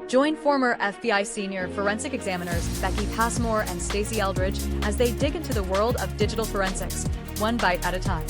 Join former FBI senior forensic examiners Becky Passmore and Stacey Eldridge as they dig into the world of digital forensics, one bite at a time.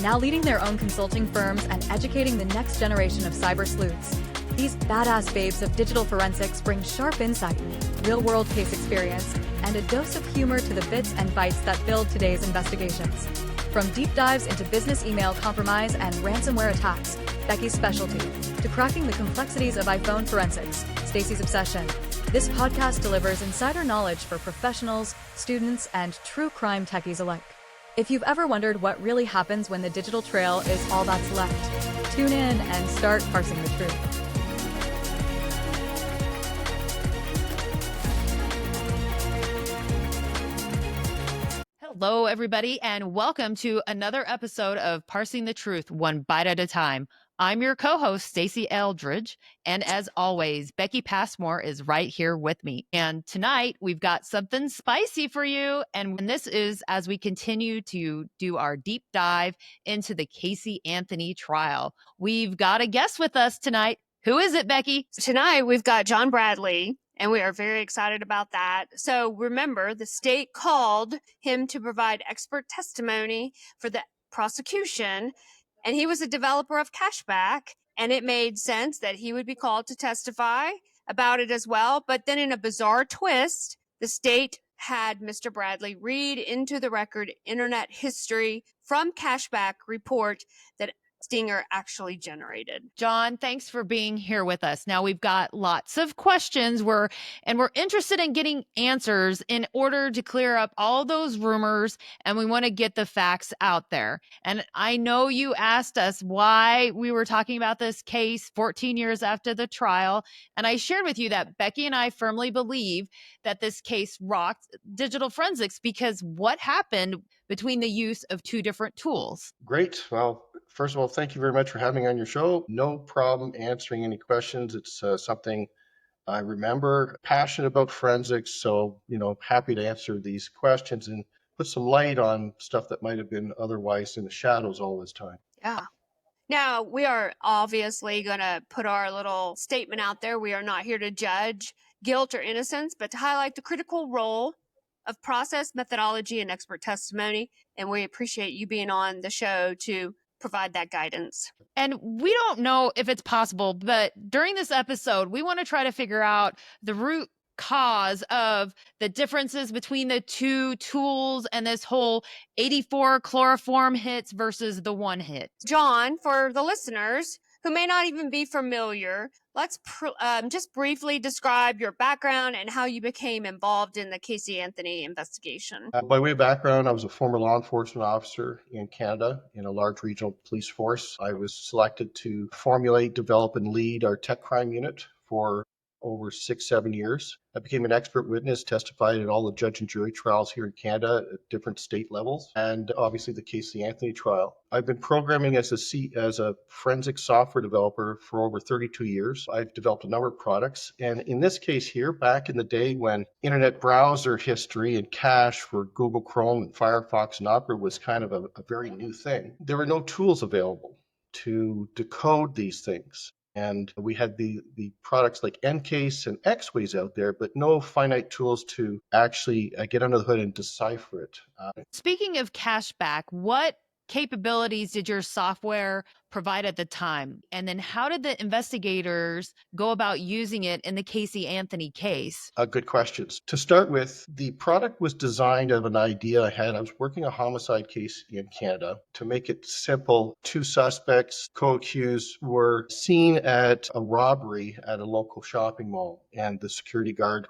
Now leading their own consulting firms and educating the next generation of cyber sleuths. These badass babes of digital forensics bring sharp insight, real-world case experience, and a dose of humor to the bits and bytes that build today's investigations. From deep dives into business email compromise and ransomware attacks, Becky's specialty, to cracking the complexities of iPhone forensics, Stacey's obsession. This podcast delivers insider knowledge for professionals, students, and true crime techies alike. If you've ever wondered what really happens when the digital trail is all that's left, tune in and start parsing the truth. Hello, everybody, and welcome to another episode of Parsing the Truth, one bite at a time. I'm your co-host, Stacey Eldridge, and as always, Becky Passmore is right here with me. And tonight, we've got something spicy for you, and this is as we continue to do our deep dive into the Casey Anthony trial. We've got a guest with us tonight. Who is it, Becky? Tonight, we've got John Bradley, and we are very excited about that. So remember, the state called him to provide expert testimony for the prosecution, and he was a developer of Cashback, and it made sense that he would be called to testify about it as well. But then in a bizarre twist, the state had Mr. Bradley read into the record internet history from Cashback report that Stinger actually generated. John, thanks for being here with us. Now we've got lots of questions. We're interested in getting answers in order to clear up all those rumors, and we want to get the facts out there. And I know you asked us why we were talking about this case 14 years after the trial, and I shared with you that Becky and I firmly believe that this case rocked digital forensics because what happened between the use of two different tools? Great. Well, first of all, thank you very much for having me on your show. No problem answering any questions. It's something I remember, passionate about forensics. So, happy to answer these questions and put some light on stuff that might have been otherwise in the shadows all this time. Yeah. Now, we are obviously going to put our little statement out there. We are not here to judge guilt or innocence, but to highlight the critical role of process, methodology, and expert testimony. And we appreciate you being on the show to provide that guidance. And we don't know if it's possible, but during this episode, we want to try to figure out the root cause of the differences between the two tools and this whole 84 chloroform hits versus the one hit. John, for the listeners who may not even be familiar, let's just briefly describe your background and how you became involved in the Casey Anthony investigation. By way of background, I was a former law enforcement officer in Canada in a large regional police force. I was selected to formulate, develop, and lead our tech crime unit for over 6-7 years. I became an expert witness, testified at all the judge and jury trials here in Canada at different state levels, and obviously the Casey Anthony trial. I've been programming as a forensic software developer for over 32 years. I've developed a number of products, and in this case here, back in the day when internet browser history and cache for Google Chrome and Firefox and Opera was kind of a very new thing, there were no tools available to decode these things. And we had the products like Encase and Xways out there, but no finite tools to actually get under the hood and decipher it. Speaking of Cashback, what capabilities did your software provide at the time? And then how did the investigators go about using it in the Casey Anthony case? Good questions. To start with, the product was designed out of an idea I had. I was working a homicide case in Canada. To make it simple, two suspects, co-accused, were seen at a robbery at a local shopping mall, and the security guard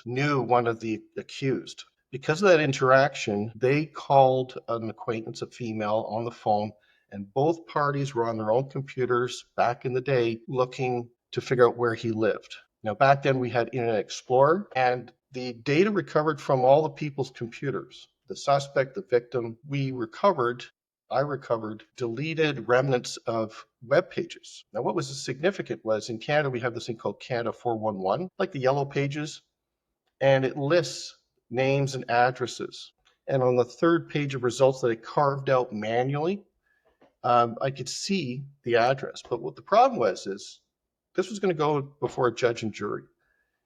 knew one of the accused. Because of that interaction, they called an acquaintance, a female, on the phone, and both parties were on their own computers back in the day looking to figure out where he lived. Now, back then we had Internet Explorer, and the data recovered from all the people's computers, the suspect, the victim, I recovered deleted remnants of web pages. Now, what was significant was in Canada, we have this thing called Canada 411, like the yellow pages, and it lists names and addresses. And on the third page of results that I carved out manually, I could see the address. But what the problem was is this was going to go before a judge and jury.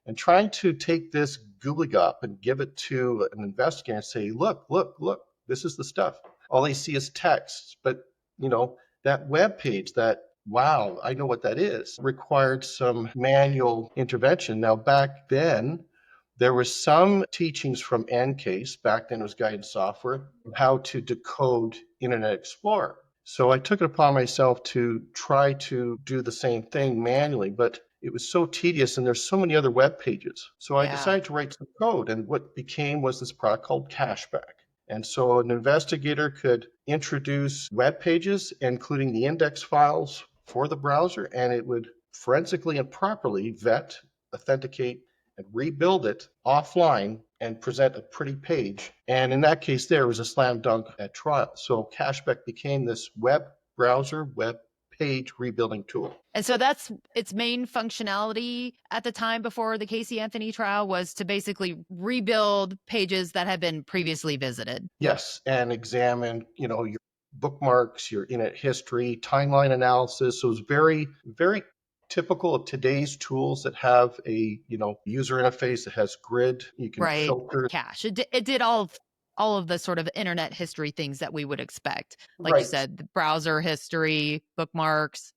And trying to take this gobbledygook and give it to an investigator and say, look, this is the stuff. All they see is text. But, that web page, that, wow, I know what that is, required some manual intervention. Now, back then, there was some teachings from NCASE, back then it was guidance software, how to decode Internet Explorer. So I took it upon myself to try to do the same thing manually, but it was so tedious and there's so many other web pages. So I decided to write some code, and what became was this product called Cashback. And so an investigator could introduce web pages, including the index files for the browser, and it would forensically and properly vet, authenticate, and rebuild it offline and present a pretty page. And in that case, there was a slam dunk at trial. So Cashback became this web browser, web page rebuilding tool. And so that's its main functionality at the time before the Casey Anthony trial, was to basically rebuild pages that had been previously visited. Yes, and examine, your bookmarks, your internet history, timeline analysis. So it was very, very typical of today's tools that have a user interface that has grid. You can filter cache. It did all of the sort of internet history things that we would expect, like you said, the browser history, bookmarks.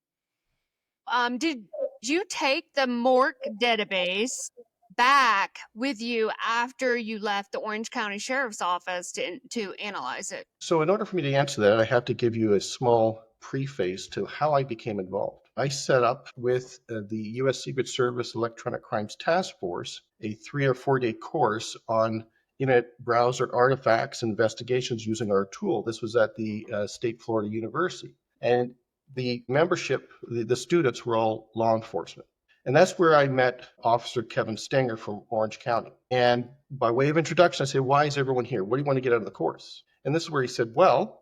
Did you take the MORC database back with you after you left the Orange County Sheriff's Office to analyze it? So in order for me to answer that, I have to give you a small preface to how I became involved. I set up with the U.S. Secret Service Electronic Crimes Task Force a 3 or 4 day course on internet browser artifacts and investigations using our tool. This was at the State Florida University. And the membership, the students were all law enforcement. And that's where I met Officer Kevin Stenger from Orange County. And by way of introduction, I said, why is everyone here? What do you want to get out of the course? And this is where he said, well,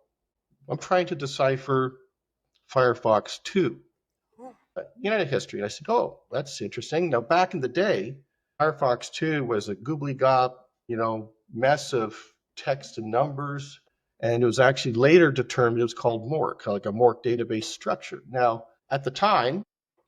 I'm trying to decipher Firefox 2, internet history. And I said, oh, that's interesting. Now, back in the day, Firefox 2 was a gobbledygook, mess of text and numbers. And it was actually later determined it was called MORC, like a MORC database structure. Now, at the time,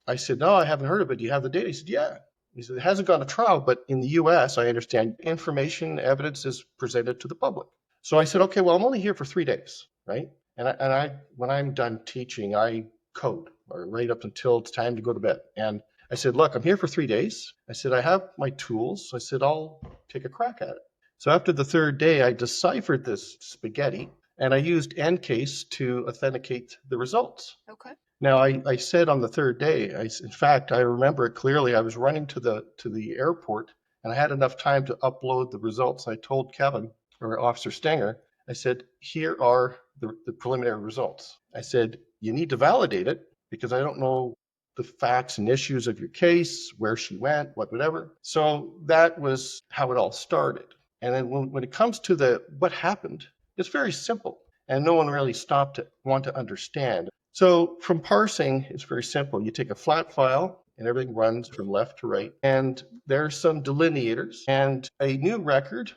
I said, no, I haven't heard of it. Do you have the data? He said, yeah. He said, it hasn't gone to trial, but in the US, I understand information, evidence is presented to the public. So I said, okay, well, I'm only here for 3 days, right? And I when I'm done teaching, I code or right up until it's time to go to bed. And I said, look, I'm here for 3 days. I said, I have my tools. I said, I'll take a crack at it. So after the 3rd day, I deciphered this spaghetti and I used NCASE to authenticate the results. Okay. Now, I said on the 3rd day, in fact, I remember it clearly. I was running to the airport and I had enough time to upload the results. I told Kevin, or Officer Stenger, I said, here are the preliminary results. I said, you need to validate it because I don't know the facts and issues of your case, where she went, whatever. So that was how it all started. And then when it comes to what happened, it's very simple. And no one really stopped to want to understand. So from parsing, it's very simple. You take a flat file and everything runs from left to right. And there's some delineators. And a new record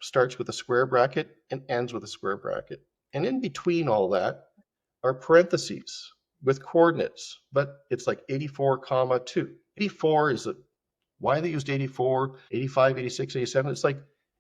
starts with a square bracket and ends with a square bracket. And in between all that are parentheses with coordinates, but it's like 84,2. 84 is why they used 84, 85, 86, 87. It's like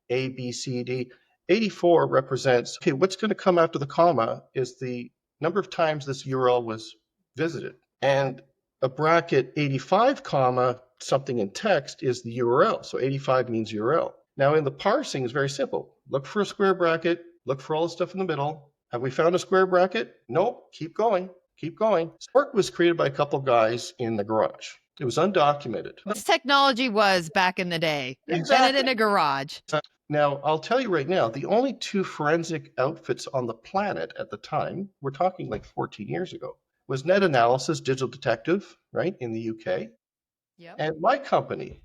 A, B, C, D. 84 represents, okay, what's going to come after the comma is the number of times this URL was visited. And a bracket 85 comma something in text is the URL. So 85 means URL. Now in the parsing is very simple. Look for a square bracket, look for all the stuff in the middle. Have we found a square bracket? Nope, keep going, keep going. Spark was created by a couple of guys in the garage. It was undocumented. This technology was back in the day. Invented in a garage. Now, I'll tell you right now, the only 2 forensic outfits on the planet at the time, we're talking like 14 years ago, was Net Analysis, Digital Detective, right, in the UK, and my company,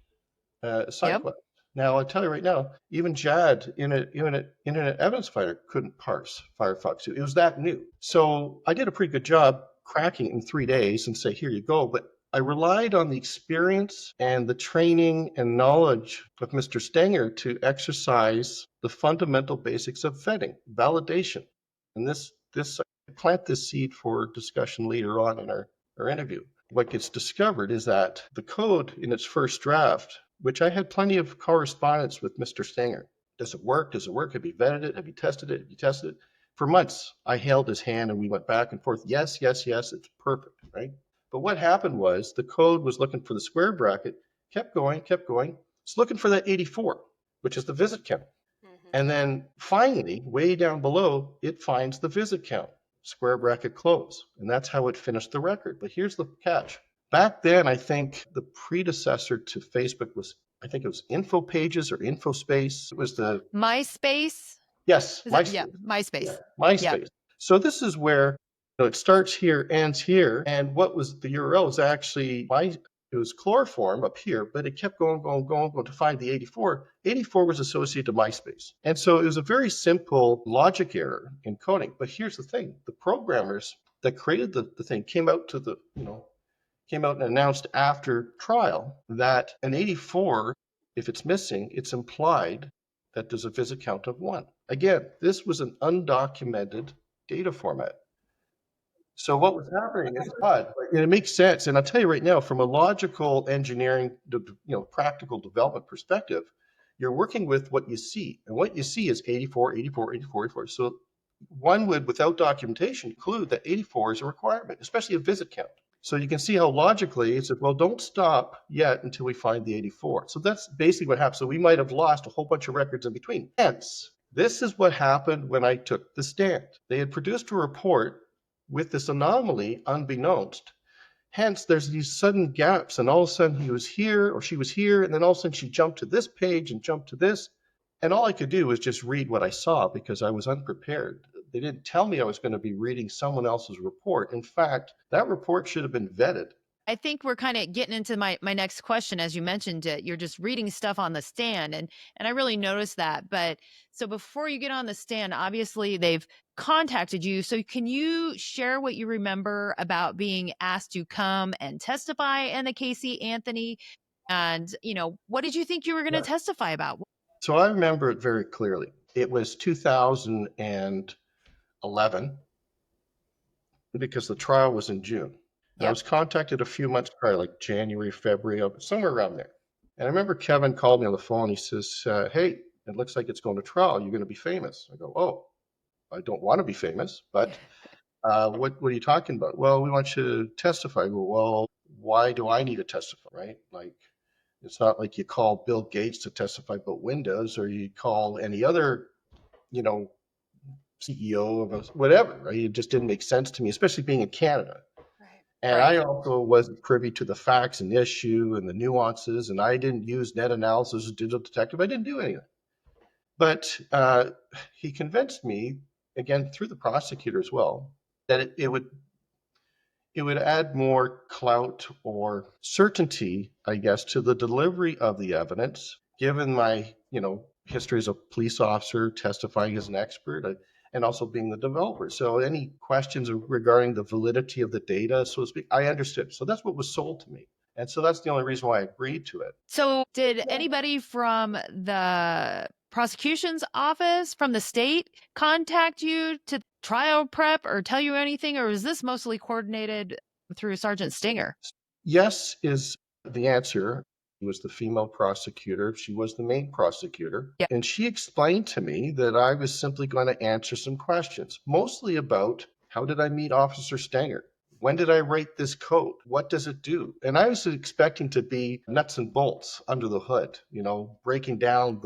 SideQuest. Now, I'll tell you right now, even JAD, Internet Evidence Finder, couldn't parse Firefox 2. It was that new. So I did a pretty good job cracking it in 3 days and say, here you go. But I relied on the experience and the training and knowledge of Mr. Stenger to exercise the fundamental basics of vetting, validation. And this plant this seed for discussion later on in our interview. What gets discovered is that the code in its first draft which I had plenty of correspondence with Mr. Stanger. Does it work? Does it work? Have you vetted it? Have you tested it? Have you tested it? For months, I held his hand and we went back and forth. Yes, yes, yes, it's perfect, right? But what happened was the code was looking for the square bracket, kept going, kept going. It's looking for that 84, which is the visit count. And then finally, way down below, it finds the visit count, square bracket close. And that's how it finished the record. But here's the catch. Back then, I think the predecessor to Facebook was, I think it was Info Pages or InfoSpace. It was the MySpace. yes, Yeah, MySpace. Yeah, MySpace. Yeah. So this is where it starts here, ends here, and what was the URL is actually it was chloroform up here, but it kept going to find the 84. 84 was associated to MySpace, and so it was a very simple logic error in coding. But here's the thing: the programmers that created the thing came out and announced after trial that an 84, if it's missing, it's implied that there's a visit count of 1. Again, this was an undocumented data format. So what was happening is odd, and it makes sense. And I'll tell you right now, from a logical engineering, practical development perspective, you're working with what you see. And what you see is 84, 84, 84, 84. So one would, without documentation, conclude that 84 is a requirement, especially a visit count. So you can see how logically it said, well, don't stop yet until we find the 84. So that's basically what happened. So we might have lost a whole bunch of records in between. Hence, this is what happened when I took the stand. They had produced a report with this anomaly unbeknownst. Hence, there's these sudden gaps, and all of a sudden he was here or she was here, and then all of a sudden she jumped to this page and jumped to this. And all I could do was just read what I saw because I was unprepared. They didn't tell me I was going to be reading someone else's report. In fact, that report should have been vetted. I think we're kind of getting into my next question. As you mentioned it, you're just reading stuff on the stand, and I really noticed that. But so before you get on the stand, obviously they've contacted you. So can you share what you remember about being asked to come and testify in the Casey Anthony? And, what did you think you were going to testify about? So I remember it very clearly. It was 2011 because the trial was in June. Yep. I was contacted a few months prior, like January, February, somewhere around there. And I remember Kevin called me on the phone. He says, hey, it looks like it's going to trial. You're going to be famous. I go, oh, I don't want to be famous, but what are you talking about? Well, we want you to testify. I go, well, why do I need to testify, right? Like, it's not like you call Bill Gates to testify about Windows or you call any other, CEO of whatever, right? It just didn't make sense to me, especially being in Canada. And I also wasn't privy to the facts and issue and the nuances, and I didn't use net analysis or digital detective. I didn't do anything. But he convinced me, again, through the prosecutor as well, that it would add more clout or certainty, I guess, to the delivery of the evidence, given my, history as a police officer, testifying as an expert, and also being the developer. So any questions regarding the validity of the data, so to speak, I understood. So that's what was sold to me. And so that's the only reason why I agreed to it. So did anybody from the prosecution's office, from the state, contact you to trial prep or tell you anything? Or is this mostly coordinated through Sergeant Stinger? Yes is the answer. She was the female prosecutor. She was the main prosecutor. Yep. And she explained to me that I was simply going to answer some questions, mostly about how did I meet Officer Stanger? When did I write this code? What does it do? And I was expecting to be nuts and bolts under the hood, breaking down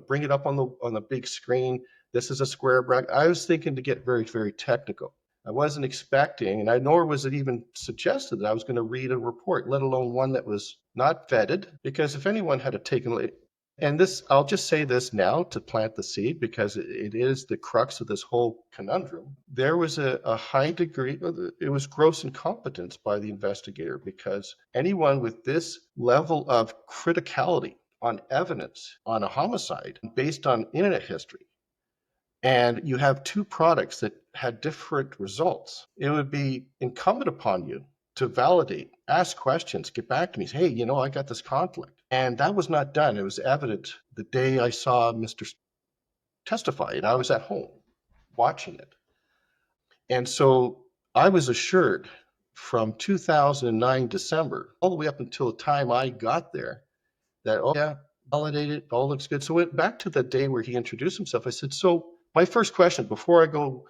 bring it up on the big screen. This is a square bracket. I was thinking to get very, very technical. I wasn't expecting, nor was it even suggested that I was going to read a report, let alone one that was not vetted, because if anyone had taken it, and this, I'll just say this now to plant the seed, because it is the crux of this whole conundrum. There was a high degree, it was gross incompetence by the investigator, because anyone with this level of criticality on evidence on a homicide based on internet history, and you have two products that had different results, it would be incumbent upon you to validate, ask questions, get back to me, say, hey, I got this conflict. And that was not done. It was evident the day I saw Mr. testify, and I was at home watching it. And so I was assured from 2009 December, all the way up until the time I got there, that, oh yeah, validated, all looks good. So went back to the day where he introduced himself. I said, so my first question before I go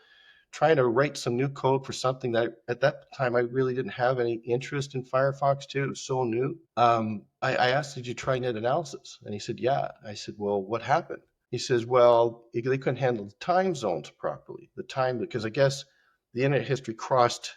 trying to write some new code for something that at that time I really didn't have any interest in Firefox too. It was so new. I asked, did you try net analysis? And he said, yeah. I said, well, what happened? He says, well, they couldn't handle the time zones properly. The time, because I guess the internet history crossed,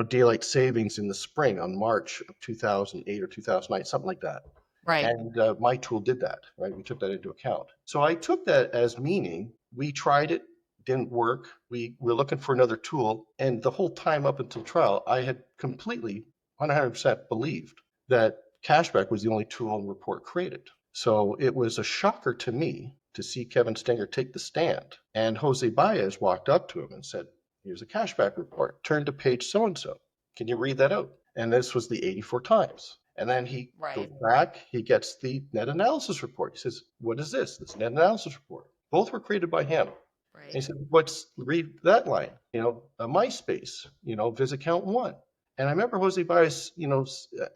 daylight savings in the spring on March of 2008 or 2009, something like that. Right. And my tool did that, right? We took that into account. So I took that as meaning we tried it, didn't work. We were looking for another tool. And the whole time up until trial, I had completely 100% believed that Cashback was the only tool and report created. So it was a shocker to me to see Kevin Stenger take the stand. And Jose Baez walked up to him and said, here's a Cashback report. Turn to page so-and-so. Can you read that out? And this was the 84 times. And then he goes back, he gets the net analysis report. He says, what is this? This net analysis report. Both were created by him. Right. And he said, read that line, a MySpace, visit count 1. And I remember Jose Baez,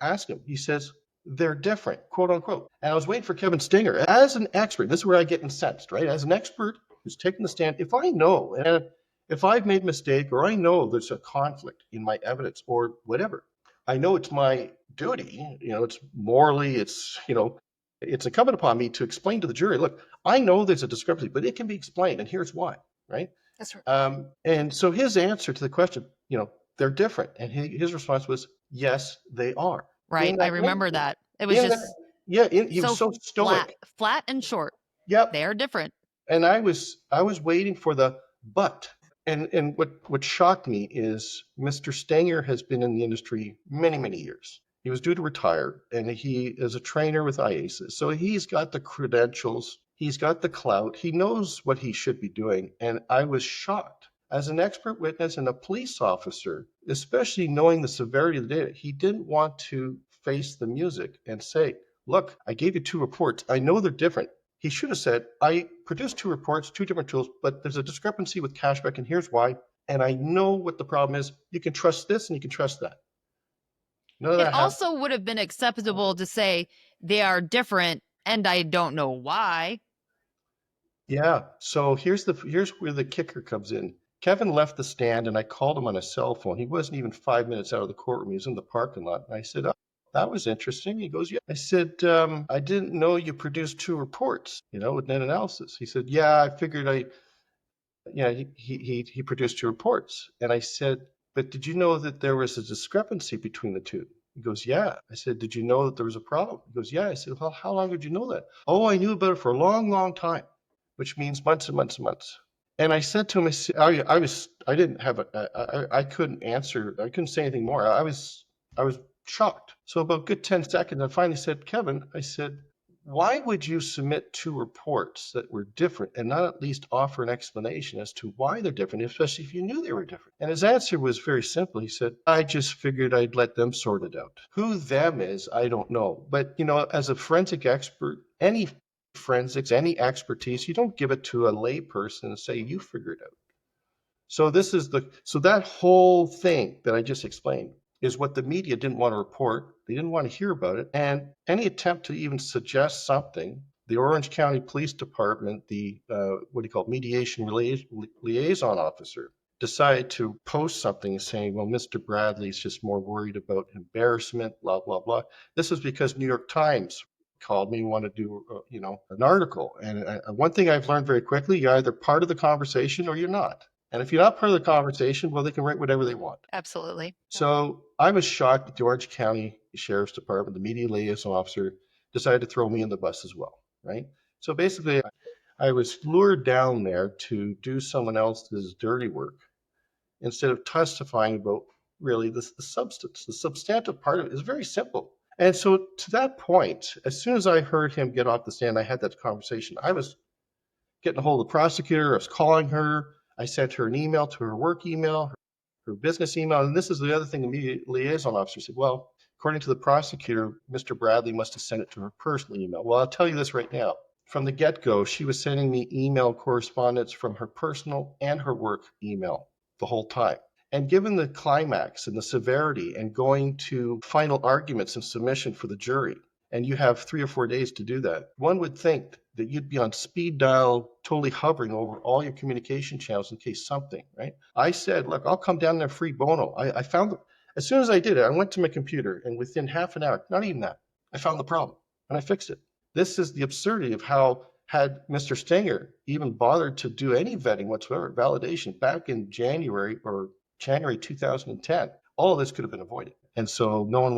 asked him, he says, they're different, quote unquote. And I was waiting for Kevin Stenger as an expert. This is where I get incensed, right? As an expert who's taking the stand, if I know, and if I've made a mistake or I know there's a conflict in my evidence or whatever, I know it's my duty, it's morally, it's incumbent upon me to explain to the jury, look, I know there's a discrepancy, but it can be explained, and here's why, right? That's right. And so his answer to the question, they're different. And his response was, yes, they are. Right. I remember that. It was just he was so stoic. Flat and short. Yep. They are different. And I was waiting for the but. And what shocked me is Mr. Stenger has been in the industry many, many years. He was due to retire, and he is a trainer with IACIS. So he's got the credentials, he's got the clout, he knows what he should be doing. And I was shocked. As an expert witness and a police officer, especially knowing the severity of the data, he didn't want to face the music and say, look, I gave you 2 reports. I know they're different. He should have said, I produced 2 reports, 2 different tools, but there's a discrepancy with Cashback, and here's why. And I know what the problem is. You can trust this and you can trust that. None of that It also would have been acceptable to say they are different and I don't know why. Yeah. So here's where the kicker comes in. Kevin left the stand and I called him on a cell phone. He wasn't even 5 minutes out of the courtroom. He was in the parking lot. And I said, oh, that was interesting. He goes, yeah. I said, I didn't know you produced 2 reports, with net analysis. He said, yeah, I figured he produced 2 reports. And I said, but did you know that there was a discrepancy between the 2? He goes, yeah. I said, did you know that there was a problem? He goes, yeah. I said, well, how long did you know that? Oh, I knew about it for a long, long time, which means months and months and months. And I said to him, I couldn't answer. I couldn't say anything more. I was shocked. So about a good 10 seconds, I finally said, Kevin, I said, why would you submit 2 reports that were different and not at least offer an explanation as to why they're different, especially if you knew they were different? And his answer was very simple. He said, I just figured I'd let them sort it out. Who them is, I don't know. But, as a forensic expert, any forensics, any expertise, you don't give it to a lay person and say, you figure it out. So that whole thing that I just explained is what the media didn't want to report. They didn't want to hear about it. And any attempt to even suggest something, the Orange County Police Department, the mediation liaison officer, decided to post something saying, well, Mr. Bradley's just more worried about embarrassment, blah, blah, blah. This was because New York Times called me and wanted to do, an article. And one thing I've learned very quickly, you're either part of the conversation or you're not. And if you're not part of the conversation, well, they can write whatever they want. Absolutely. So I was shocked that the Orange County Sheriff's Department, the media liaison officer, decided to throw me in the bus as well, right? So basically, I was lured down there to do someone else's dirty work instead of testifying about really the substance. The substantive part of it is very simple. And so to that point, as soon as I heard him get off the stand, I had that conversation. I was getting a hold of the prosecutor. I was calling her. I sent her an email to her work email, her business email. And this is the other thing the media liaison officer said, well, according to the prosecutor, Mr. Bradley must have sent it to her personal email. Well, I'll tell you this right now. From the get-go, she was sending me email correspondence from her personal and her work email the whole time. And given the climax and the severity and going to final arguments and submission for the jury, and you have 3 or 4 days to do that. One would think that you'd be on speed dial, totally hovering over all your communication channels in case something, right? I said, look, I'll come down there free bono. I found, as soon as I did it, I went to my computer, and within half an hour, not even that, I found the problem and I fixed it. This is the absurdity of how, had Mr. Stenger even bothered to do any vetting whatsoever, validation back in January 2010, all of this could have been avoided. And so everyone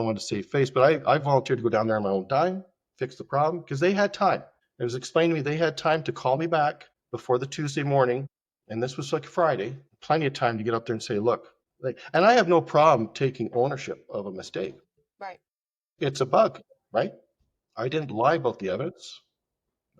wanted to save face, but I volunteered to go down there on my own dime, fix the problem, because they had time. It was explained to me they had time to call me back before the Tuesday morning, and this was like Friday, plenty of time to get up there and say, look, and I have no problem taking ownership of a mistake. Right. It's a bug, right? I didn't lie about the evidence.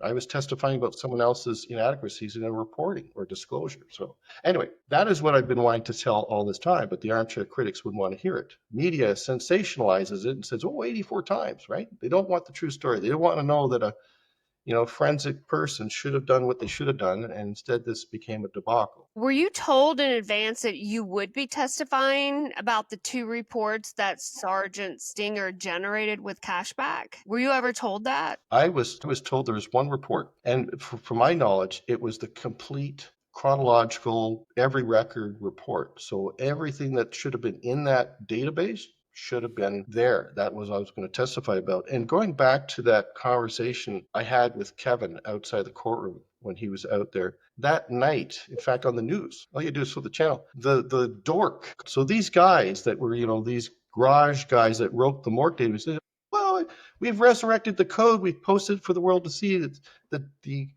I was testifying about someone else's inadequacies in a reporting or disclosure. So anyway, that is what I've been wanting to tell all this time, but the armchair critics wouldn't want to hear it. Media sensationalizes it and says, 84 times, right? They don't want the true story. They don't want to know that a forensic person should have done what they should have done, and instead this became a debacle. Were you told in advance that you would be testifying about the 2 reports that Sergeant Stinger generated with Cashback? Were you ever told that? I was told there was one report, and from my knowledge, it was the complete chronological, every record report. So everything that should have been in that database should have been there. That was what I was going to testify about. And going back to that conversation I had with Kevin outside the courtroom when he was out there that night, in fact, on the news, all you do is flip the channel, the dork. So these guys that were, these garage guys that wrote the morgue database, said, well, we've resurrected the code. We've posted for the world to see that the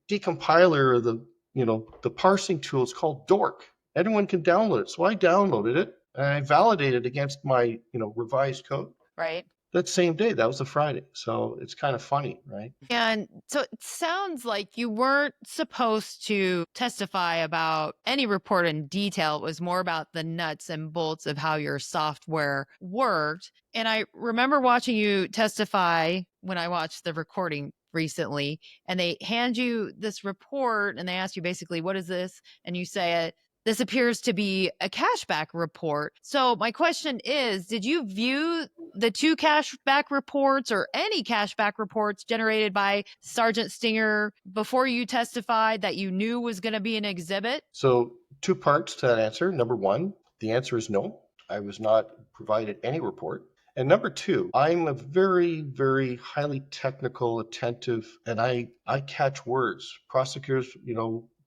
decompiler or the parsing tool is called Dork. Anyone can download it. So I downloaded it. And I validated against my, revised code. Right. That same day. That was a Friday. So it's kind of funny, right? And so it sounds like you weren't supposed to testify about any report in detail. It was more about the nuts and bolts of how your software worked. And I remember watching you testify when I watched the recording recently, and they hand you this report and they ask you basically, what is this? And you say, this appears to be a cashback report. So my question is, did you view the 2 cashback reports or any cashback reports generated by Sergeant Stinger before you testified that you knew was going to be an exhibit? So 2 parts to that answer. Number 1, the answer is no. I was not provided any report. And number 2, I'm a very, very highly technical, attentive, and I catch words. Prosecutors,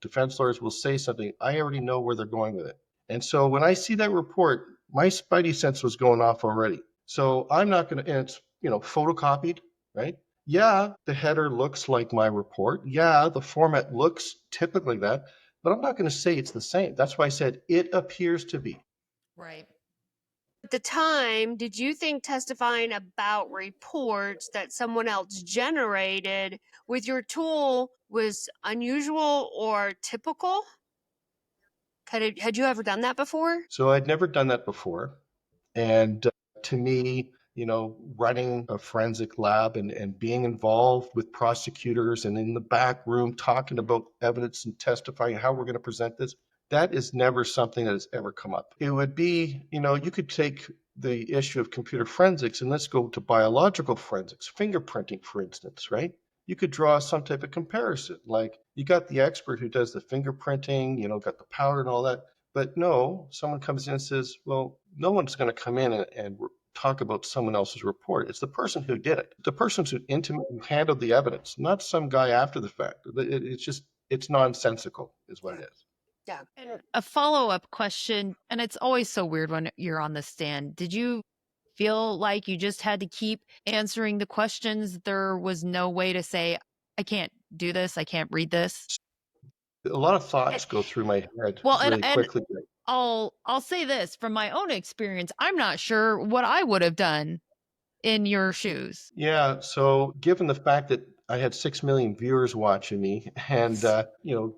defense lawyers will say something. I already know where they're going with it. And so when I see that report, my spidey sense was going off already. So I'm not going to, and it's, photocopied, right? Yeah, the header looks like my report. Yeah, the format looks typically that, but I'm not going to say it's the same. That's why I said it appears to be. Right. At the time, did you think testifying about reports that someone else generated with your tool was unusual or typical? Had you ever done that before? So I'd never done that before. And to me, running a forensic lab and being involved with prosecutors and in the back room talking about evidence and testifying how we're going to present this, that is never something that has ever come up. It would be, you could take the issue of computer forensics and let's go to biological forensics, fingerprinting, for instance, right? You could draw some type of comparison. Like you got the expert who does the fingerprinting, got the powder and all that. But no, someone comes in and says, well, no one's going to come in and talk about someone else's report. It's the person who did it, the person who intimately handled the evidence, not some guy after the fact. It's nonsensical is what it is. Yeah. And a follow-up question, and it's always so weird when you're on the stand. Did you feel like you just had to keep answering the questions? There was no way to say, I can't do this, I can't read this? A lot of thoughts go through my head really quickly. I'll say this from my own experience. I'm not sure what I would have done in your shoes. Yeah. So given the fact that I had 6 million viewers watching me and,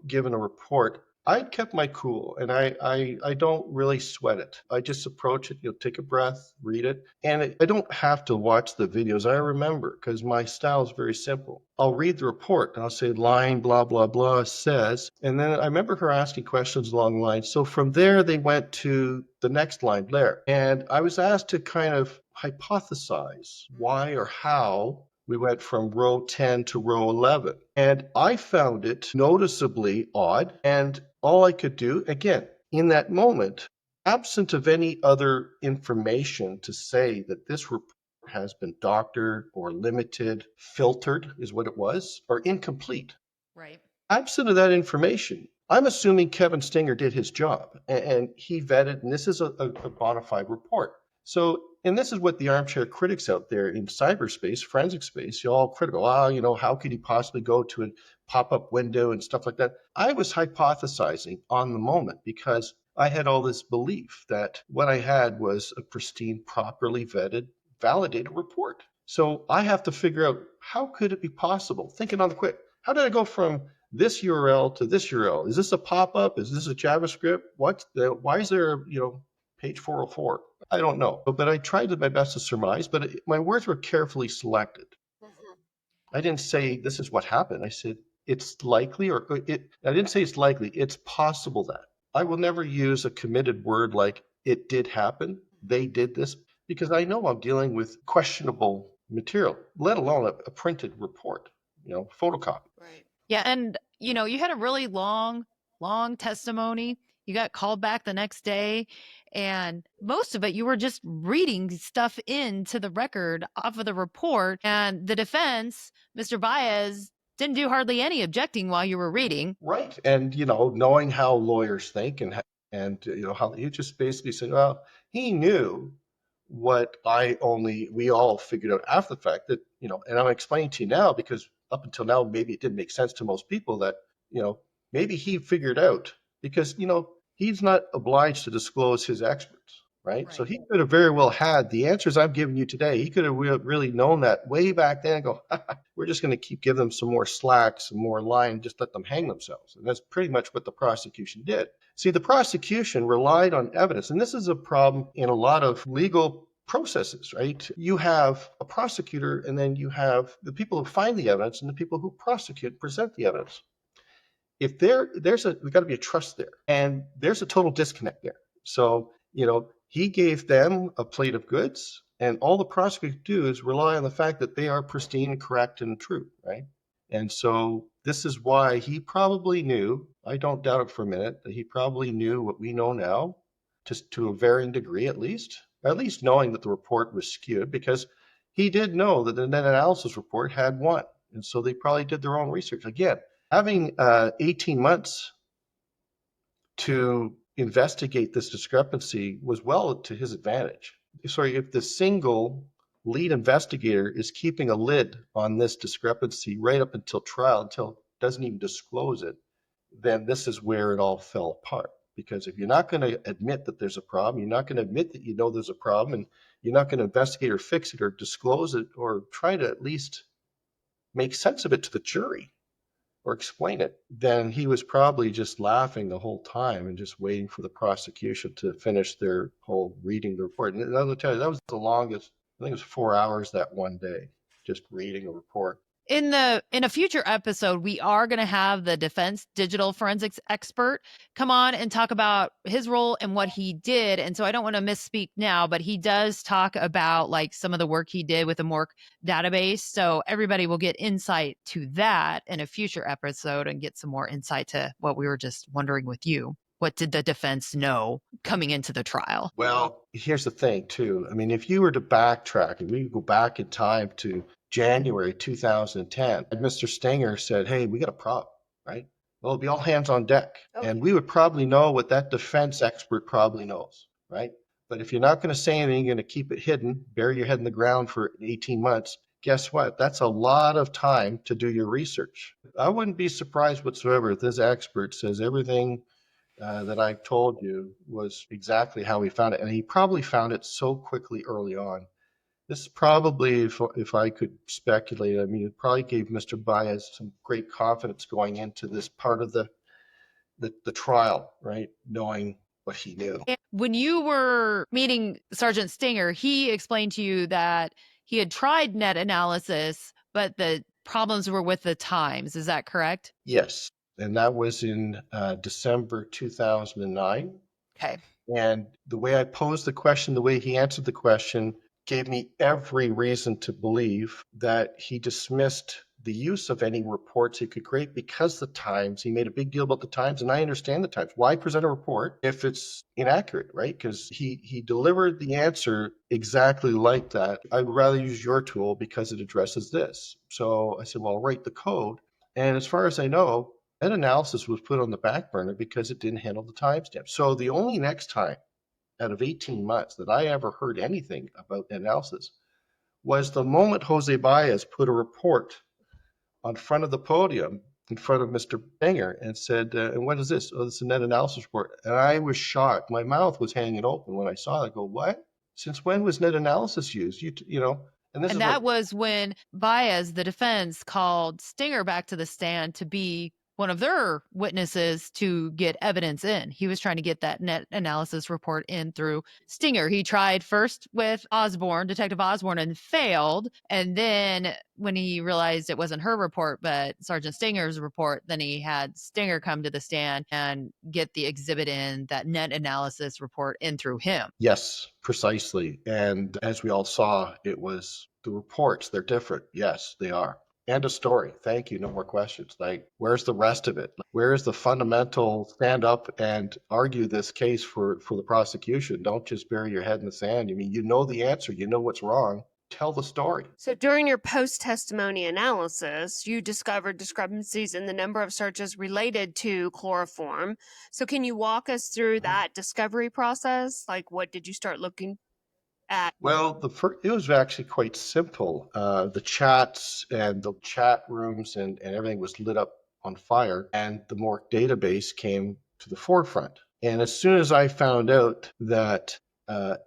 given a report, I kept my cool and I don't really sweat it. I just approach it, take a breath, read it. And I don't have to watch the videos. I remember because my style is very simple. I'll read the report and I'll say line, blah, blah, blah says. And then I remember her asking questions along the line. So from there, they went to the next line there. And I was asked to kind of hypothesize why or how we went from row 10 to row 11. And I found it noticeably odd. And all I could do, again, in that moment, absent of any other information to say that this report has been doctored or limited, filtered is what it was, or incomplete. Right. Absent of that information, I'm assuming Kevin Stinger did his job and he vetted, and this is a bona fide report. So, and this is what the armchair critics out there in cyberspace, forensic space, you're all critical. How could he possibly go to a pop-up window and stuff like that? I was hypothesizing on the moment because I had all this belief that what I had was a pristine, properly vetted, validated report. So I have to figure out, how could it be possible? Thinking on the quick, how did I go from this URL to this URL? Is this a pop-up? Is this a JavaScript? Why is there, page 404? I don't know, but I tried my best to surmise, but my words were carefully selected. I didn't say this is what happened. I said it's likely, I didn't say it's likely, it's possible that. I will never use a committed word like it did happen, they did this, because I know I'm dealing with questionable material, let alone a printed report, photocopy. Right. Yeah. And, you had a really long testimony. You got called back the next day, and most of it, you were just reading stuff into the record off of the report. And the defense, Mr. Baez, didn't do hardly any objecting while you were reading. Right. And, knowing how lawyers think and how he just basically said, well, he knew what we all figured out after the fact that, and I'm explaining to you now because up until now, maybe it didn't make sense to most people that, maybe he figured out because, he's not obliged to disclose his experts, right? So he could have very well had the answers I'm giving you today. He could have really known that way back then and go, we're just going to keep giving them some more slack, some more line, just let them hang themselves. And that's pretty much what the prosecution did. See, the prosecution relied on evidence, and this is a problem in a lot of legal processes, right? You have a prosecutor, and then you have the people who find the evidence and the people who prosecute, present the evidence. If there's got to be a trust there, and there's a total disconnect there. So, he gave them a plate of goods, and all the prosecutor do is rely on the fact that they are pristine and correct and true, right? And so this is why he probably knew, I don't doubt it for a minute, that he probably knew what we know now, just to a varying degree at least knowing that the report was skewed, because he did know that the net analysis report had one. And so they probably did their own research. Again, having 18 months to investigate this discrepancy was well to his advantage. Sorry, if the single lead investigator is keeping a lid on this discrepancy right up until trial, until it doesn't even disclose it, then this is where it all fell apart. Because if you're not going to admit that there's a problem, you're not going to admit that you know there's a problem, and you're not going to investigate or fix it or disclose it or try to at least make sense of it to the jury or explain it, then he was probably just laughing the whole time and just waiting for the prosecution to finish their whole reading the report. And I'll tell you, that was the longest, I think it was 4 hours that one day, just reading a report. In a future episode, we are going to have the defense digital forensics expert come on and talk about his role and what he did. And so I don't want to misspeak now, but he does talk about like some of the work he did with the MORC database. So everybody will get insight to that in a future episode and get some more insight to what we were just wondering with you. What did the defense know coming into the trial? Well, here's the thing too. I mean, if you were to backtrack and we go back in time to January 2010, Mr. Stinger said, hey, we got a problem, right? Well, it'll be all hands on deck. Okay. And we would probably know what that defense expert probably knows, right? But if you're not going to say anything, you're going to keep it hidden, bury your head in the ground for 18 months, guess what? That's a lot of time to do your research. I wouldn't be surprised whatsoever if this expert says everything that I told you was exactly how he found it. And he probably found it so quickly early on. This probably, if I could speculate, I mean, it probably gave Mr. Baez some great confidence going into this part of the trial, right? Knowing what he knew. When you were meeting Sergeant Stinger, he explained to you that he had tried net analysis, but the problems were with the times. Is that correct? Yes. And that was in December 2009. Okay. And the way I posed the question, the way he answered the question, gave me every reason to believe that he dismissed the use of any reports he could create because the Times, he made a big deal about the Times, and I understand the Times. Why present a report if it's inaccurate, right? Because he delivered the answer exactly like that. I'd rather use your tool because it addresses this. So I said, well, I'll write the code. And as far as I know, that analysis was put on the back burner because it didn't handle the timestamp. So the only next time out of 18 months that I ever heard anything about analysis was the moment Jose Baez put a report on front of the podium in front of Mr. Banger and said, and what is this? Oh, this is a net analysis report. And I was shocked. My mouth was hanging open when I saw it. I go, what? Since when was net analysis used? You know, and this And is that what, was when Baez, the defense, called Stinger back to the stand to be one of their witnesses to get evidence in. He was trying to get that net analysis report in through Stinger. He tried first with Osborne, Detective Osborne, and failed. And then when he realized it wasn't her report, but Sergeant Stinger's report, then he had Stinger come to the stand and get the exhibit in, that net analysis report in through him. yes, precisely. And as we all saw, it was the reports. They're different. Yes, they are. And a story. Thank you. No more questions. Like, where's the rest of it? Where is the fundamental stand up and argue this case for the prosecution? Don't just bury your head in the sand. I mean, you know the answer. You know what's wrong. Tell the story. So during your post-testimony analysis, you discovered discrepancies in the number of searches related to chloroform. So can you walk us through that discovery process? Like, what did you start looking at? Well, it was actually quite simple. The chats and the chat rooms and everything was lit up on fire, and the Mork database came to the forefront. And as soon as I found out that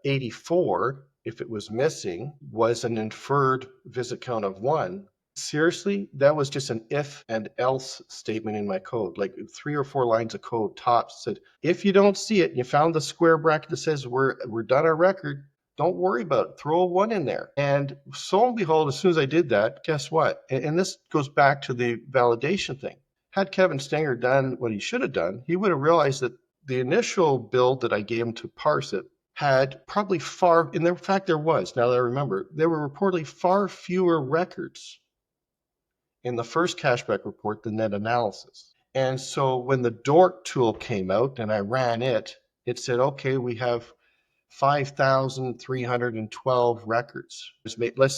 84, if it was missing, was an inferred visit count of 1, seriously, that was just an if and else statement in my code, like 3 or 4 lines of code tops. Said, if you don't see it, you found the square bracket that says we're done our record, don't worry about it. Throw a 1 in there. And so and behold, as soon as I did that, guess what? And this goes back to the validation thing. Had Kevin Stenger done what he should have done, he would have realized that the initial build that I gave him to parse it had probably in fact there was, now that I remember, there were reportedly far fewer records in the first cashback report than net analysis. And so when the DORC tool came out and I ran it, it said, okay, we have 5,312 records. Let's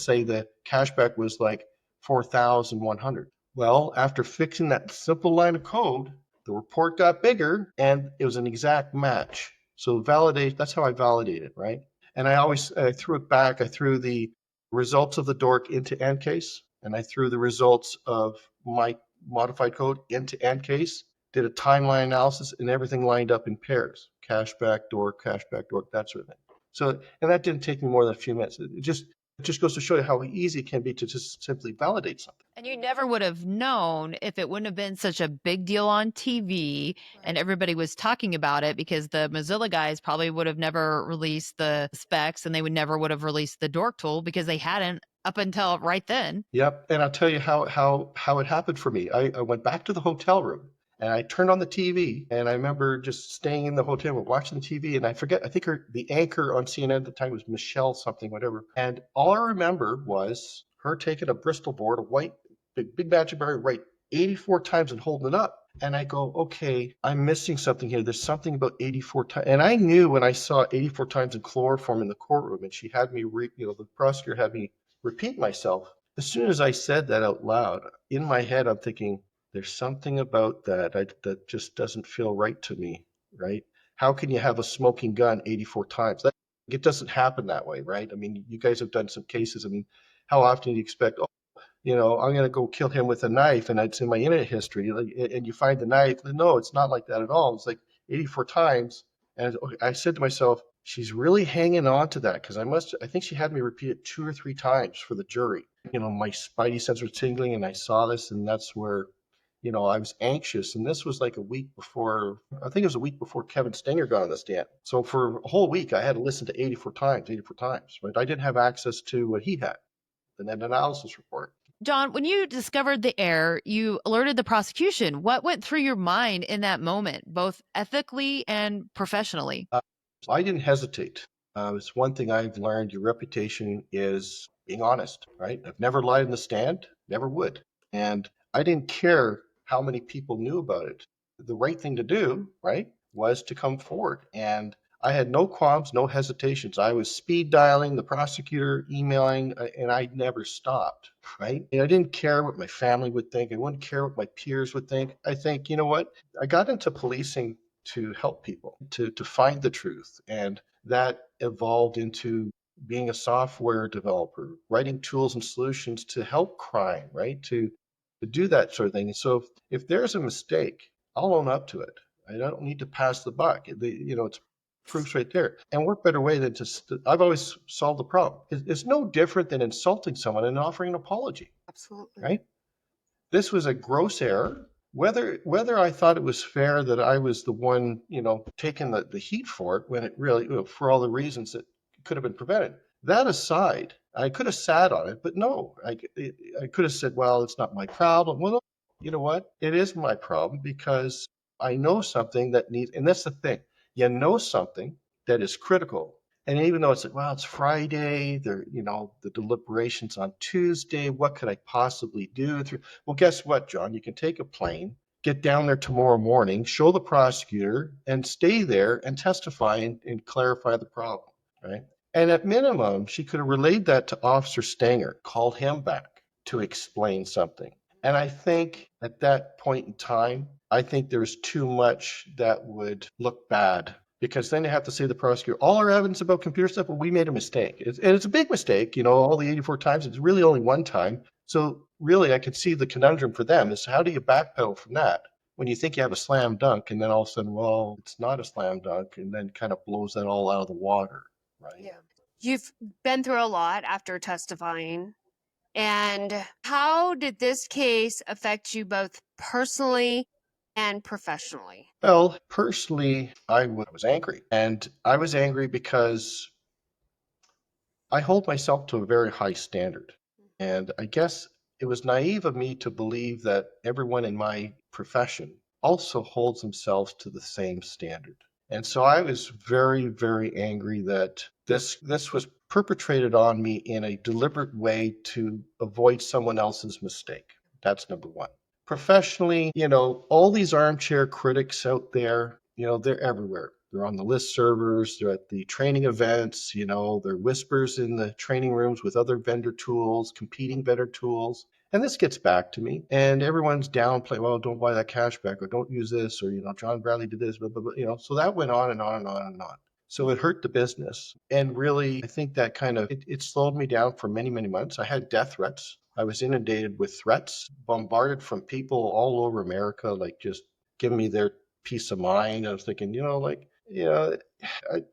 say the cashback was like 4,100. Well, after fixing that simple line of code, the report got bigger and it was an exact match. So that's how I validate it, right? And I threw it back. I threw the results of the DORC into ANCASE, and I threw the results of my modified code into ANCASE, did a timeline analysis, and everything lined up in pairs. Cashback, DORC, that sort of thing. So, and that didn't take me more than a few minutes. It just goes to show you how easy it can be to just simply validate something. And you never would have known if it wouldn't have been such a big deal on TV and everybody was talking about it, because the Mozilla guys probably would have never released the specs, and they would have released the DORC tool because they hadn't up until right then. Yep. And I'll tell you how it happened for me. I went back to the hotel room and I turned on the TV, and I remember just staying in the hotel room watching the TV, and I think the anchor on CNN at the time was Michelle something, whatever. And all I remember was her taking a Bristol board, a white, big magic bar, right 84 times and holding it up. And I go, okay, I'm missing something here. There's something about 84 times. And I knew when I saw 84 times in chloroform in the courtroom, and she had me, the prosecutor had me repeat myself. As soon as I said that out loud, in my head, I'm thinking, there's something about that just doesn't feel right to me, right? How can you have a smoking gun 84 times? It doesn't happen that way, right? I mean, you guys have done some cases. I mean, how often do you expect, I'm going to go kill him with a knife, and it's in my internet history, and you find the knife? No, it's not like that at all. It's like 84 times. And I said to myself, she's really hanging on to that, because I think she had me repeat it 2 or 3 times for the jury. My spidey sense was tingling, and I saw this, and that's where, I was anxious. And this was like a week before, I think it was a week before Kevin Stenger got on the stand. So for a whole week, I had to listen to 84 times, right? I didn't have access to what he had, the net analysis report. John, when you discovered the error, you alerted the prosecution. What went through your mind in that moment, both ethically and professionally? I didn't hesitate. It's one thing I've learned. Your reputation is being honest, right? I've never lied in the stand, never would. And I didn't care how many people knew about it. The right thing to do, right, was to come forward. And I had no qualms, no hesitations. I was speed dialing the prosecutor, emailing, and I never stopped, right? And I didn't care what my family would think. I wouldn't care what my peers would think. I think, you know what? I got into policing to help people, to find the truth. And that evolved into being a software developer, writing tools and solutions to help crime, right? To do that sort of thing. And so if there's a mistake, I'll own up to it. I don't need to pass the buck. It's proofs right there. And what better way than I've always solved the problem. It's no different than insulting someone and offering an apology, Absolutely. right? This was a gross error. Whether I thought it was fair that I was the one, taking the heat for it when it really, for all the reasons that could have been prevented. That aside, I could have sat on it, but no, I could have said, well, it's not my problem. Well, no, you know what? It is my problem because I know something that needs, and that's the thing. You know something that is critical. And even though it's Friday, the deliberations on Tuesday, what could I possibly do? Well, guess what, John? You can take a plane, get down there tomorrow morning, show the prosecutor, and stay there and testify and clarify the problem, right? And at minimum, she could have relayed that to Officer Stanger, called him back to explain something. And I think at that point in time, I think there's too much that would look bad because then you have to say to the prosecutor, all our evidence about computer stuff, well, we made a mistake. And it's a big mistake, all the 84 times, it's really only one time. So really, I could see the conundrum for them is how do you backpedal from that when you think you have a slam dunk and then all of a sudden, well, it's not a slam dunk and then kind of blows that all out of the water, right? Yeah. You've been through a lot after testifying. And how did this case affect you both personally and professionally? Well, personally, I was angry. And I was angry because I hold myself to a very high standard. And I guess it was naive of me to believe that everyone in my profession also holds themselves to the same standard. And so I was very, very angry that this was perpetrated on me in a deliberate way to avoid someone else's mistake. That's number one. Professionally, all these armchair critics out there, they're everywhere. They're on the list servers, they're at the training events, they're whispers in the training rooms with other vendor tools, competing vendor tools. And this gets back to me, and everyone's downplaying, well, don't buy that cashback, or don't use this, or, John Bradley did this, blah, blah, blah, so that went on and on and on and on. So it hurt the business. And really, I think that kind of, it slowed me down for many, many months. I had death threats. I was inundated with threats, bombarded from people all over America, like just giving me their peace of mind. I was thinking, I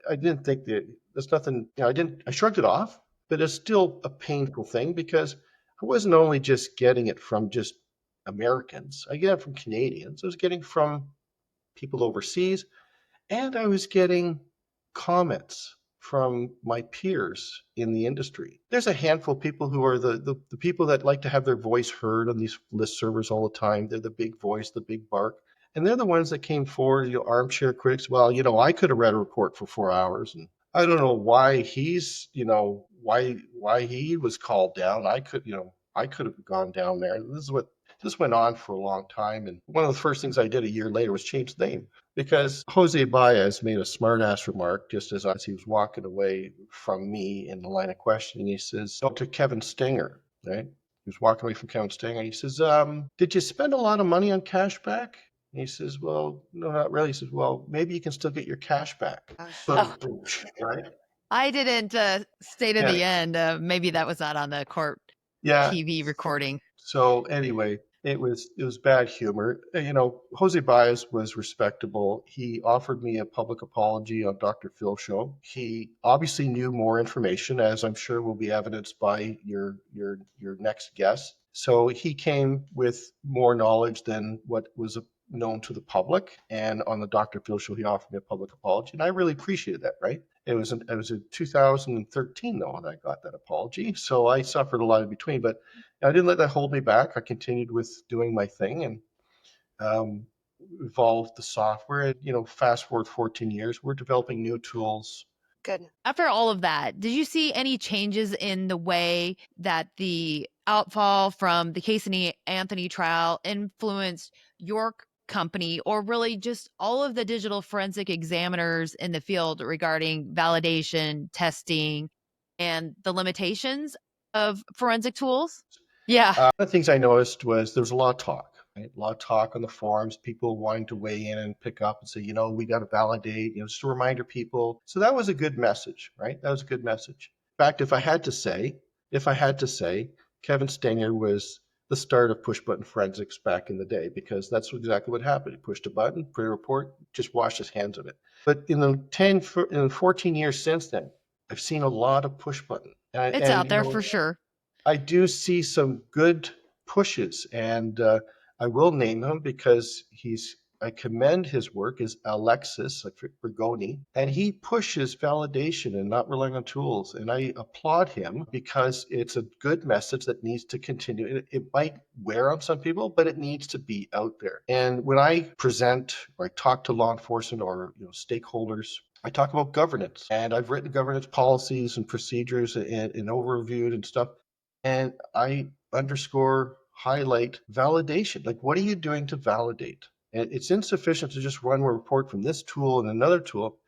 didn't think that there's nothing, I shrugged it off, but it's still a painful thing because I wasn't only just getting it from just Americans, I get it from Canadians. I was getting from people overseas, and I was getting comments from my peers in the industry. There's a handful of people who are the people that like to have their voice heard on these list servers all the time. They're the big voice, the big bark. And they're the ones that came forward, armchair critics. Well, I could have read a report for 4 hours, and I don't know why he's, why he was called down. I could have gone down there. This went on for a long time. And one of the first things I did a year later was change the name because Jose Baez made a smartass remark just as he was walking away from me in the line of questioning. He says, to Kevin Stenger, right? He was walking away from Kevin Stenger. He says, did you spend a lot of money on cashback? And he says, well, no, not really. He says, well, maybe you can still get your cash back. Oh. Right? I didn't stay to the end. Maybe that was not on the court TV recording. So anyway, it was bad humor. Jose Baez was respectable. He offered me a public apology on Dr. Phil's show. He obviously knew more information, as I'm sure will be evidenced by your next guest. So he came with more knowledge than what was known to the public. And on the Dr. Phil show, he offered me a public apology, and I really appreciated that. Right? It was in 2013 though when I got that apology. So I suffered a lot in between, but I didn't let that hold me back. I continued with doing my thing and evolved the software. Fast forward 14 years, we're developing new tools Good. After all of that, did you see any changes in the way that the outfall from the Casey Anthony trial influenced your company, or really just all of the digital forensic examiners in the field regarding validation, testing, and the limitations of forensic tools? Yeah. One of the things I noticed was there was a lot of talk, right? A lot of talk on the forums, people wanting to weigh in and pick up and say, we got to validate, just to remind people. So that was a good message, right? That was a good message. In fact, if I had to say, Kevin Stenger was the start of push button forensics back in the day, because that's exactly what happened. He pushed a button, put a report, just washed his hands of it. But in the 14 years since then, I've seen a lot of push button. It's out there for sure. I do see some good pushes, and I will name him because I commend his work, is Alexis Bergoni, and he pushes validation and not relying on tools. And I applaud him because it's a good message that needs to continue. It might wear on some people, but it needs to be out there. And when I present or I talk to law enforcement or stakeholders, I talk about governance, and I've written governance policies and procedures and overviewed and stuff. And I highlight validation. Like, what are you doing to validate? And it's insufficient to just run a report from this tool and another tool.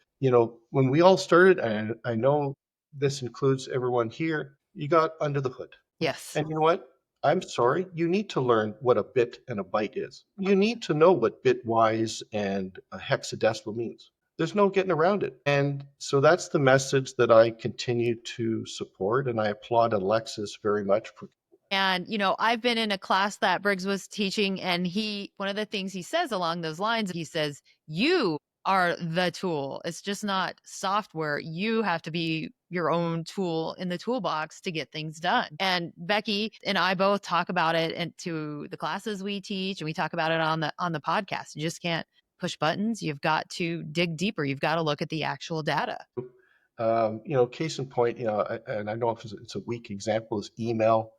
When we all started, and I know this includes everyone here, you got under the hood. Yes. And you know what? I'm sorry, you need to learn what a bit and a byte is. You need to know what bitwise and a hexadecimal means. There's no getting around it. And so that's the message that I continue to support. And I applaud Alexis very much for. And, I've been in a class that Briggs was teaching, and one of the things he says along those lines, he says, you are the tool. It's just not software. You have to be your own tool in the toolbox to get things done. And Becky and I both talk about it into the classes we teach, and we talk about it on the podcast. You just can't push buttons. You've got to dig deeper. You've got to look at the actual data. Case in point, and I know if it's a weak example, is email,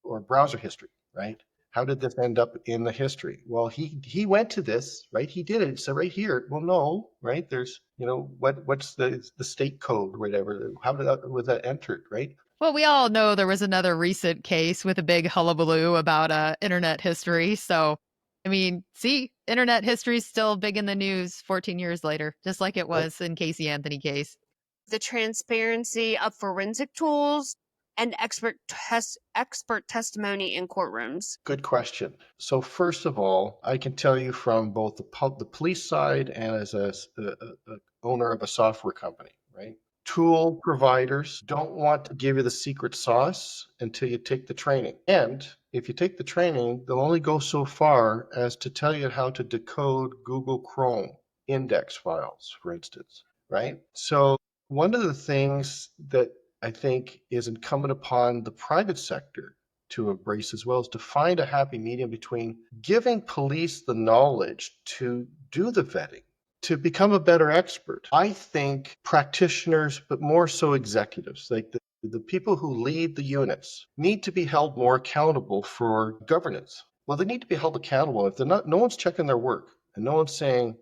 or browser history, right? How did this end up in the history? Well, he went to this, right? He did it. So right here, well, no, right? There's, what's the state code, whatever? How was that entered, right? Well, we all know there was another recent case with a big hullabaloo about internet history. So, see, internet history is still big in the news 14 years later, just like it was in Casey Anthony case. The transparency of forensic tools and expert testimony in courtrooms. Good question. So first of all, I can tell you from both the police side and as a owner of a software company, right? Tool providers don't want to give you the secret sauce until you take the training. And if you take the training, they'll only go so far as to tell you how to decode Google Chrome index files, for instance, right? So one of the things that I think is incumbent upon the private sector to embrace as well is to find a happy medium between giving police the knowledge to do the vetting, to become a better expert. I think practitioners, but more so executives, like the people who lead the units, need to be held more accountable for governance. Well, they need to be held accountable if no one's checking their work and no one's saying,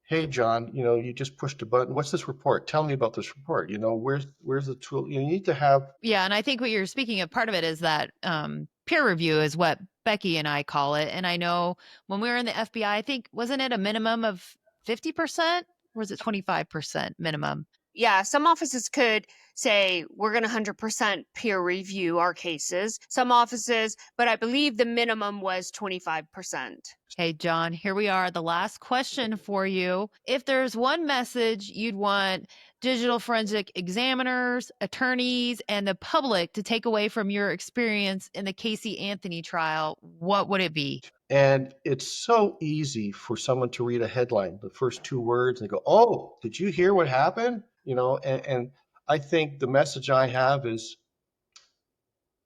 hey, John, you just pushed a button. What's this report? Tell me about this report. Where's the tool? You need to have. Yeah. And I think what you're speaking of, part of it is that peer review is what Becky and I call it. And I know when we were in the FBI, I think, wasn't it a minimum of 50%? Or was it 25% minimum? Yeah, some offices could say we're going to 100% peer review our cases. Some offices, but I believe the minimum was 25%. Hey, John, here we are. The last question for you. If there's one message you'd want digital forensic examiners, attorneys, and the public to take away from your experience in the Casey Anthony trial, what would it be? And it's so easy for someone to read a headline, the first two words, and go, oh, did you hear what happened? And I think the message I have is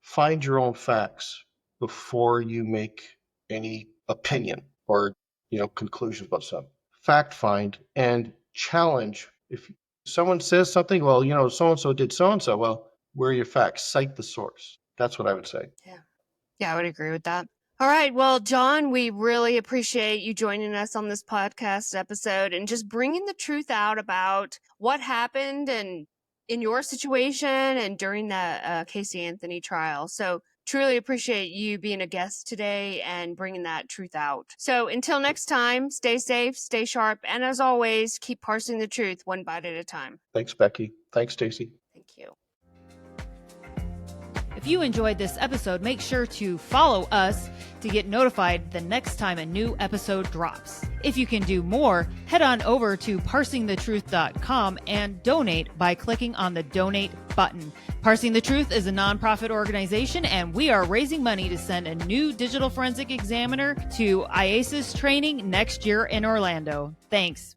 find your own facts before you make any opinion or, conclusions about something. Fact find and challenge. If someone says something, well, so-and-so did so-and-so, well, where are your facts? Cite the source. That's what I would say. Yeah, I would agree with that. All right. Well, John, we really appreciate you joining us on this podcast episode and just bringing the truth out about what happened and in your situation and during the Casey Anthony trial. So truly appreciate you being a guest today and bringing that truth out. So until next time, stay safe, stay sharp, and as always, keep parsing the truth one bite at a time. Thanks, Becky. Thanks, Stacy. Thank you. If you enjoyed this episode, make sure to follow us to get notified the next time a new episode drops. If you can do more, head on over to parsingthetruth.com and donate by clicking on the donate button. Parsing the Truth is a nonprofit organization, and we are raising money to send a new digital forensic examiner to IACIS training next year in Orlando. Thanks.